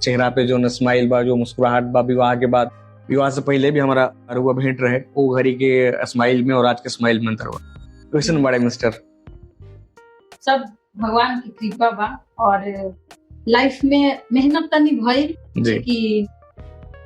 चेहरा पे जो न स्माइल बा, जो मुस्कुराहट बा विवाह के बाद, विवाह से पहले भी हमारा अरुआ भेंट रहे, वो घड़ी के स्माइल में और आज के स्माइल में अंतर हुआ। क्वेश्चन बड़े मिस्टर सब भगवान की कृपा बा और लाइफ में मेहनत तनी भइल जी। कि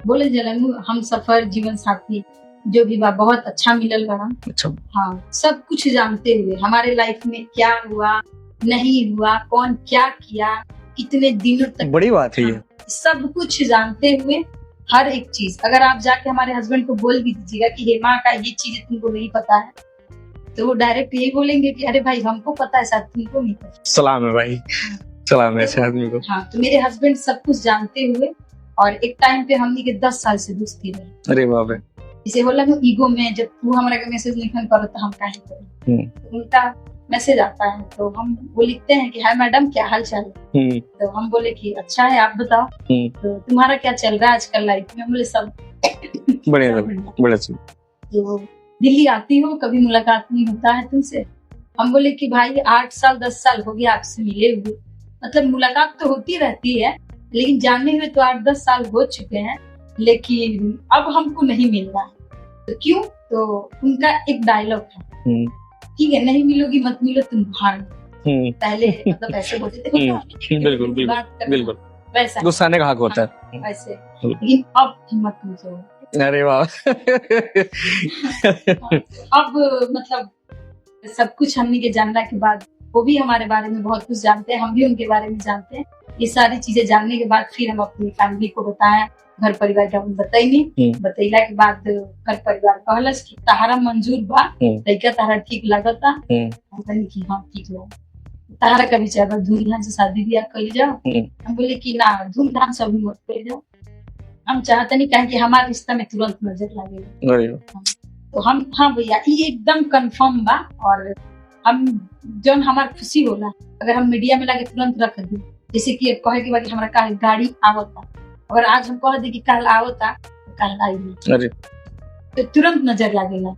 बोले जलन हम सफर जीवन साथी जो भी बा बहुत अच्छा मिलल बा। अच्छा, हाँ, सब कुछ जानते हुए हमारे लाइफ में क्या हुआ नहीं हुआ, कौन क्या किया, कितने दिनों तक, बड़ी बात है ये। सब कुछ जानते हुए हर एक चीज। अगर आप जाके हमारे हस्बैंड को बोल भी दीजिएगा कि हेमा का ये चीज तुमको नहीं पता है, तो वो डायरेक्ट यही बोलेंगे कि अरे भाई हमको पता है, शायद तुमको नहीं पता। सलाम है भाई, सलाम है ऐसे आदमी को। हाँ, तो मेरे हस्बैंड सब कुछ जानते हुए, और एक टाइम पे हमनी के 10 साल से दोस्ती रही। अरे बाप रे। इसे होला में ईगो में, जब तू हमरा के मैसेज लिखन करो तो हम काहे करें, तो उनका मैसेज आता है तो हम वो लिखते हैं कि हाय मैडम क्या हाल चाल है, तो हम बोले कि अच्छा है आप बताओ, तो तुम्हारा क्या चल रहा है आजकल लाइफ में, बोले सब बढ़िया। तो दिल्ली आती हो, कभी मुलाकात नहीं होता है तुमसे। हम बोले कि भाई 8 साल 10 साल हो गया आपसे मिले हुए, मतलब मुलाकात तो होती रहती है लेकिन जानने हुए तो 8-10 साल हो चुके हैं, लेकिन अब हमको नहीं मिल रहा है। तो क्यों? तो उनका एक डायलॉग है, ठीक है नहीं मिलोगी मत मिलो तुम भाड़। पहले मतलब ऐसे बोलते थे, बिल्कुल बिल्कुल वैसा गुस्साने का हक होता है वैसे, लेकिन अब हिम्मत नहीं हो। अरे वाह। अब मतलब सब कुछ हमने के जानने के बाद वो भी हमारे बारे में बहुत कुछ जानते हैं, हम भी उनके बारे में जानते हैं। ये सारी चीजें जानने के बाद फिर हम अपनी फैमिली को बताया, घर परिवार का बताइनी। बतैला के बाद घर परिवार कहलस कि तहारा मंजूर बा, लड़का तहारा ठीक लगता, हम कहनी कि हाँ ठीक लगा, तहारा का भी चाहे धूमधाम से शादी ब्याह कर जाओ। हम बोले कि ना धूमधाम से अभी मत कर जाओ, हम चाहते नहीं कहें कि हमारे रिश्ता में तुरंत नजर लगेगा। तो हम हाँ भैया ये एकदम कंफर्म बा, और हम जो हमार खुशी होला अगर हम मीडिया में लाके तुरंत रख दी, जैसे कि कहे के बाद हमारा कल गाड़ी आवता, अगर आज हम कह दी कि कल आवता तो कल आई नहीं, तो तुरंत नजर लगेगा।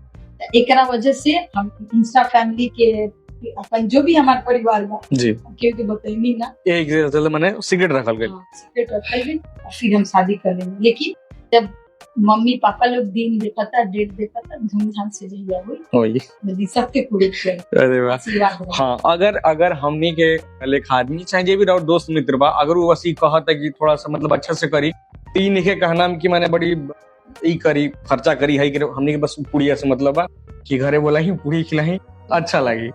एक वजह से हम इंस्टा फैमिली के अपन जो भी हमारे परिवार बा जी क्योंकि बताइनी ना, एक चलो मैंने सीक्रेट रखल गई, सीक्रेट रखल गई, और फिर हम शादी कर लेंगे। लेकिन जब मम्मी पापा लोग दिन देखता, डेट देखता, धूमधाम से जहिया हुई नदी सबके पूरे। अरे वाह। हाँ, अगर हमनी के लेख आदमी चाहे जे भी रहो दोस्त मित्र बा, अगर वो वसी कहता कि थोड़ा सा मतलब अच्छा से करी, तो ई नहीं कहना कि मैंने बड़ी ई करी खर्चा करी है, हमनी के बस पुड़िया से मतलब बा कि घरे बोला ही पूड़ी खिलाई अच्छा लगी।